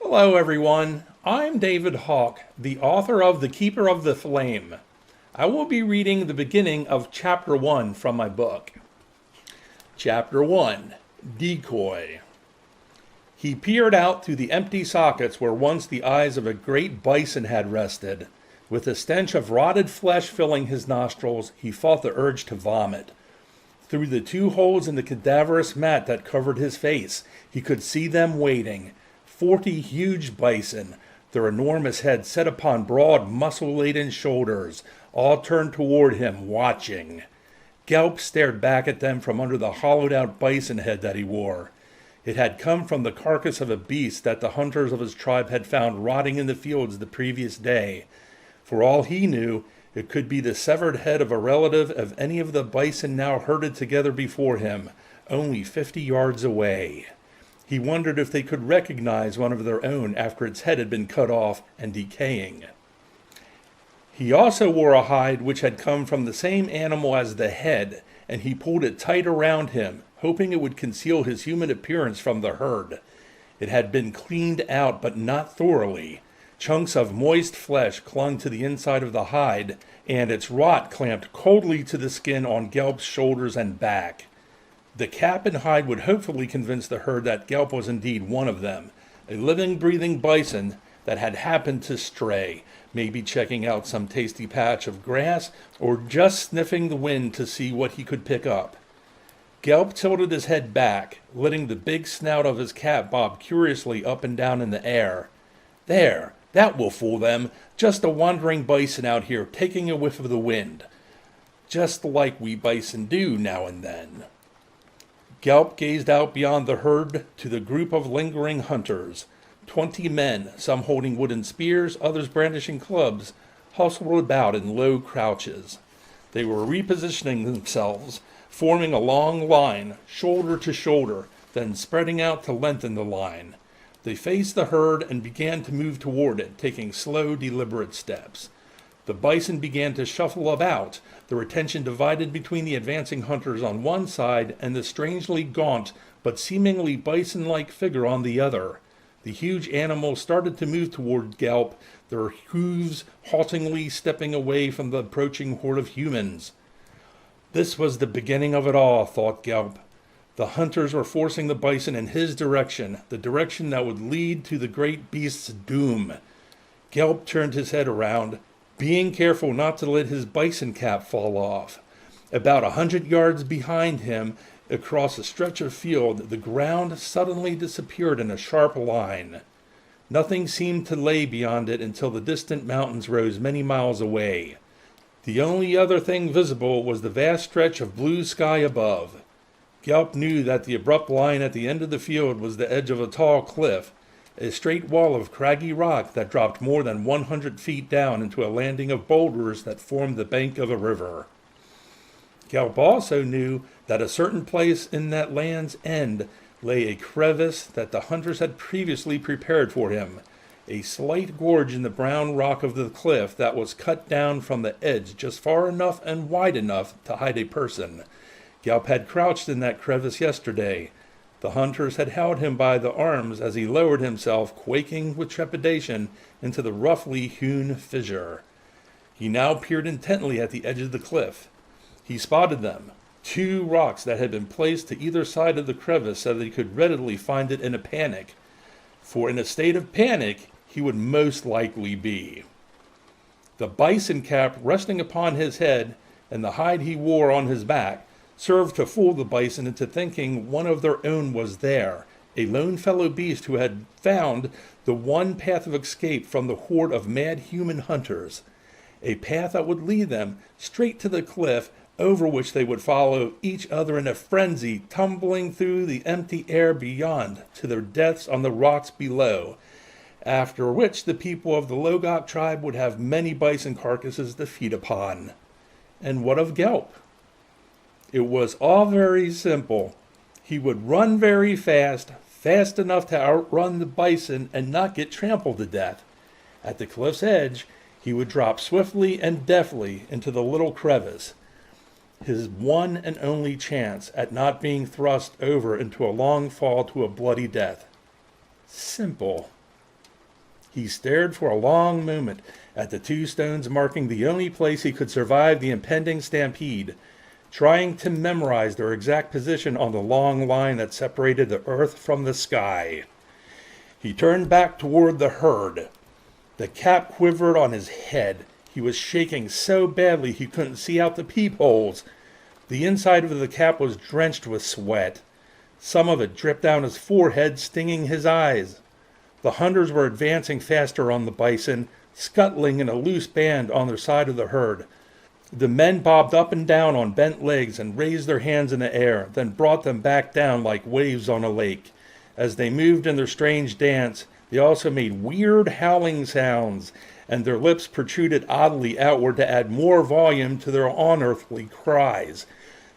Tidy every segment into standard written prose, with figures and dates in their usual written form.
Hello everyone, I'm David Halk, the author of The Keeper of the Flame. I will be reading the beginning of Chapter 1 from my book. Chapter 1, Decoy. He peered out through the empty sockets where once the eyes of a great bison had rested. With the stench of rotted flesh filling his nostrils, he fought the urge to vomit. Through the 2 holes in the cadaverous mat that covered his face, he could see them waiting. 40 huge bison, their enormous heads set upon broad, muscle-laden shoulders, all turned toward him, watching. Gelp stared back at them from under the hollowed-out bison head that he wore. It had come from the carcass of a beast that the hunters of his tribe had found rotting in the fields the previous day. For all he knew, it could be the severed head of a relative of any of the bison now herded together before him, only 50 yards away. He wondered if they could recognize one of their own after its head had been cut off and decaying. He also wore a hide which had come from the same animal as the head, and he pulled it tight around him, hoping it would conceal his human appearance from the herd. It had been cleaned out, but not thoroughly. Chunks of moist flesh clung to the inside of the hide, and its rot clamped coldly to the skin on Gelp's shoulders and back. The cap and hide would hopefully convince the herd that Gelp was indeed one of them, a living, breathing bison that had happened to stray, maybe checking out some tasty patch of grass or just sniffing the wind to see what he could pick up. Gelp tilted his head back, letting the big snout of his cap bob curiously up and down in the air. There, that will fool them, just a wandering bison out here taking a whiff of the wind, just like we bison do now and then. Gelp gazed out beyond the herd to the group of lingering hunters. 20 men, some holding wooden spears, others brandishing clubs, hustled about in low crouches. They were repositioning themselves, forming a long line, shoulder to shoulder, then spreading out to lengthen the line. They faced the herd and began to move toward it, taking slow, deliberate steps. The bison began to shuffle about, their attention divided between the advancing hunters on one side and the strangely gaunt but seemingly bison-like figure on the other. The huge animals started to move toward Gelp, their hooves haltingly stepping away from the approaching horde of humans. This was the beginning of it all, thought Gelp. The hunters were forcing the bison in his direction, the direction that would lead to the great beast's doom. Gelp turned his head around, being careful not to let his bison cap fall off. About 100 yards behind him, across a stretch of field, the ground suddenly disappeared in a sharp line. Nothing seemed to lay beyond it until the distant mountains rose many miles away. The only other thing visible was the vast stretch of blue sky above. Gelp knew that the abrupt line at the end of the field was the edge of a tall cliff, a straight wall of craggy rock that dropped more than 100 feet down into a landing of boulders that formed the bank of a river. Gelp also knew that a certain place in that land's end lay a crevice that the hunters had previously prepared for him, a slight gorge in the brown rock of the cliff that was cut down from the edge just far enough and wide enough to hide a person. Gelp had crouched in that crevice yesterday. The hunters had held him by the arms as he lowered himself, quaking with trepidation, into the roughly hewn fissure. He now peered intently at the edge of the cliff. He spotted them, 2 rocks that had been placed to either side of the crevice so that he could readily find it in a panic. For in a state of panic, he would most likely be. The bison cap resting upon his head and the hide he wore on his back served to fool the bison into thinking one of their own was there, a lone fellow beast who had found the one path of escape from the horde of mad human hunters, a path that would lead them straight to the cliff over which they would follow each other in a frenzy, tumbling through the empty air beyond to their deaths on the rocks below, after which the people of the Logok tribe would have many bison carcasses to feed upon. And what of Gelp? It was all very simple. He would run very fast, fast enough to outrun the bison and not get trampled to death. At the cliff's edge, he would drop swiftly and deftly into the little crevice, his one and only chance at not being thrust over into a long fall to a bloody death. Simple. He stared for a long moment at the two stones marking the only place he could survive the impending stampede, trying to memorize their exact position on the long line that separated the earth from the sky. He turned back toward the herd. The cap quivered on his head. He was shaking so badly he couldn't see out the peepholes. The inside of the cap was drenched with sweat. Some of it dripped down his forehead, stinging his eyes. The hunters were advancing faster on the bison, scuttling in a loose band on their side of the herd. The men bobbed up and down on bent legs and raised their hands in the air, then brought them back down like waves on a lake. As they moved in their strange dance, they also made weird howling sounds, and their lips protruded oddly outward to add more volume to their unearthly cries.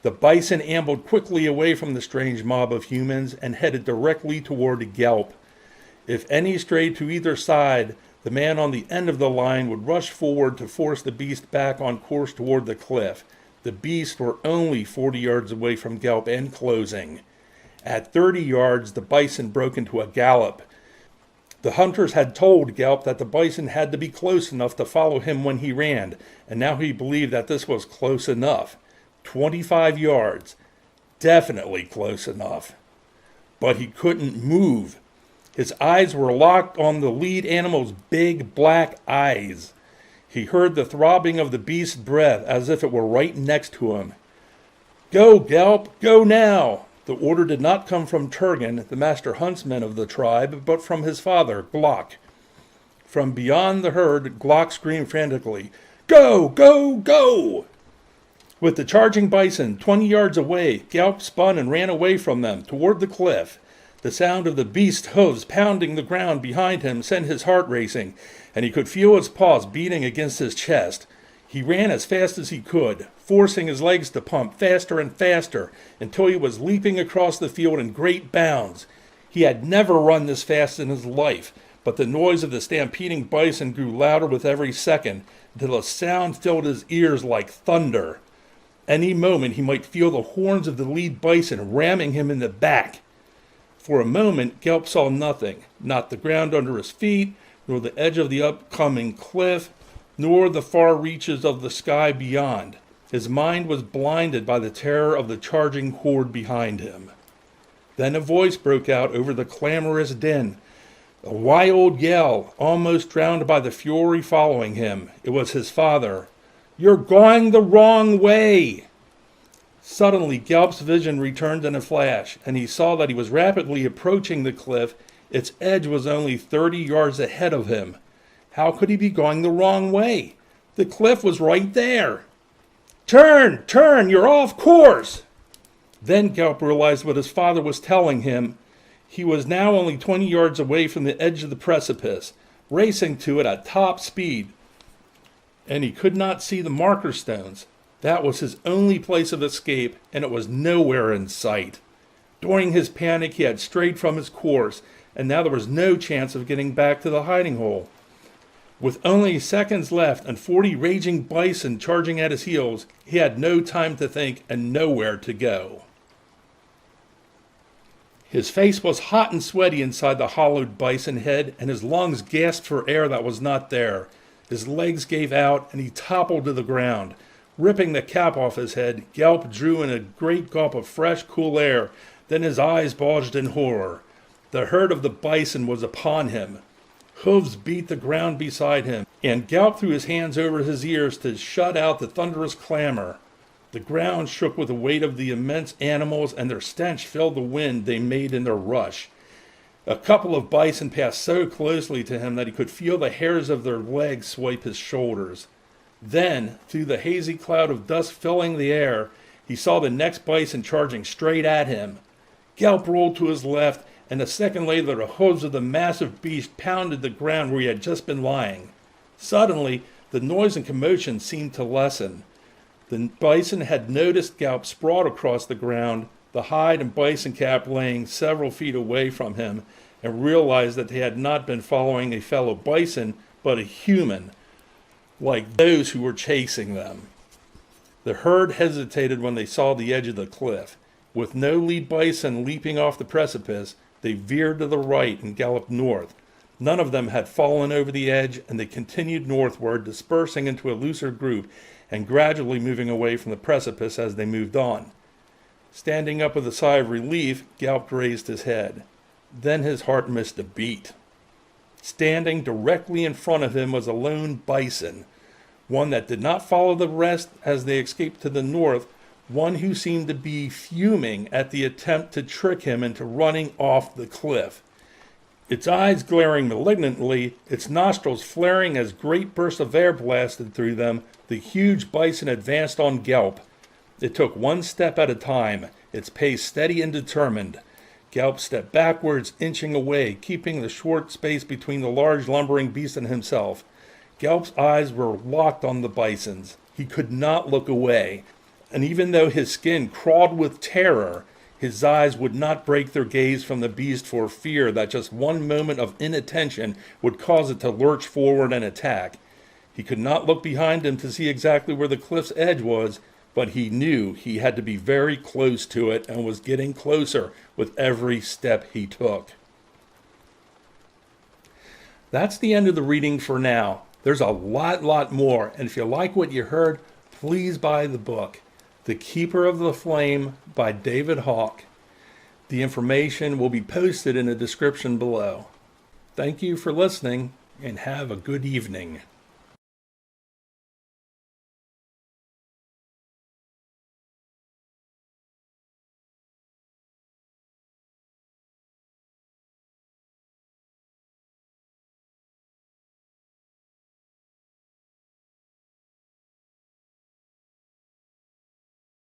The bison ambled quickly away from the strange mob of humans and headed directly toward Gelp. If any strayed to either side, the man on the end of the line would rush forward to force the beast back on course toward the cliff. The beasts were only 40 yards away from Gelp and closing. At 30 yards, the bison broke into a gallop. The hunters had told Gelp that the bison had to be close enough to follow him when he ran, and now he believed that this was close enough. 25 yards. Definitely close enough. But he couldn't move. His eyes were locked on the lead animal's big black eyes. He heard the throbbing of the beast's breath as if it were right next to him. "Go, Gelp, go now!" The order did not come from Turgan, the master huntsman of the tribe, but from his father, Glock. From beyond the herd, Glock screamed frantically, "Go, go, go!" With the charging bison 20 yards away, Gelp spun and ran away from them, toward the cliff. The sound of the beast's hooves pounding the ground behind him sent his heart racing, and he could feel his paws beating against his chest. He ran as fast as he could, forcing his legs to pump faster and faster until he was leaping across the field in great bounds. He had never run this fast in his life, but the noise of the stampeding bison grew louder with every second until the sound filled his ears like thunder. Any moment he might feel the horns of the lead bison ramming him in the back. For a moment, Gelp saw nothing, not the ground under his feet, nor the edge of the upcoming cliff, nor the far reaches of the sky beyond. His mind was blinded by the terror of the charging horde behind him. Then a voice broke out over the clamorous din, a wild yell, almost drowned by the fury following him. It was his father. "You're going the wrong way!" Suddenly, Gelp's vision returned in a flash, and he saw that he was rapidly approaching the cliff. Its edge was only 30 yards ahead of him. How could he be going the wrong way? The cliff was right there. "Turn! Turn! You're off course!" Then Gelp realized what his father was telling him. He was now only 20 yards away from the edge of the precipice, racing to it at top speed, and he could not see the marker stones. That was his only place of escape, and it was nowhere in sight. During his panic, he had strayed from his course, and now there was no chance of getting back to the hiding hole. With only seconds left and 40 raging bison charging at his heels, he had no time to think and nowhere to go. His face was hot and sweaty inside the hollowed bison head, and his lungs gasped for air that was not there. His legs gave out, and he toppled to the ground. Ripping the cap off his head, Gelp drew in a great gulp of fresh, cool air. Then his eyes bulged in horror. The herd of the bison was upon him. Hooves beat the ground beside him, and Gelp threw his hands over his ears to shut out the thunderous clamor. The ground shook with the weight of the immense animals, and their stench filled the wind they made in their rush. A couple of bison passed so closely to him that he could feel the hairs of their legs swipe his shoulders. Then, through the hazy cloud of dust filling the air, he saw the next bison charging straight at him. Gelp rolled to his left, and a second later the hooves of the massive beast pounded the ground where he had just been lying. Suddenly, the noise and commotion seemed to lessen. The bison had noticed Gelp sprawled across the ground, the hide and bison cap laying several feet away from him, and realized that they had not been following a fellow bison, but a human, like those who were chasing them. The herd hesitated when they saw the edge of the cliff. With no lead bison leaping off the precipice, they veered to the right and galloped north. None of them had fallen over the edge, and they continued northward, dispersing into a looser group and gradually moving away from the precipice as they moved on. Standing up with a sigh of relief, Galp raised his head. Then his heart missed a beat. Standing directly in front of him was a lone bison, one that did not follow the rest as they escaped to the north, one who seemed to be fuming at the attempt to trick him into running off the cliff. Its eyes glaring malignantly, its nostrils flaring as great bursts of air blasted through them, the huge bison advanced on Galp. It took one step at a time, its pace steady and determined. Galp stepped backwards, inching away, keeping the short space between the large lumbering beast and himself. Galp's eyes were locked on the bison's. He could not look away, and even though his skin crawled with terror, his eyes would not break their gaze from the beast for fear that just one moment of inattention would cause it to lurch forward and attack. He could not look behind him to see exactly where the cliff's edge was, but he knew he had to be very close to it and was getting closer with every step he took. That's the end of the reading for now. There's a lot more, and if you like what you heard, please buy the book, The Keeper of the Flame by David Halk. The information will be posted in the description below. Thank you for listening, and have a good evening.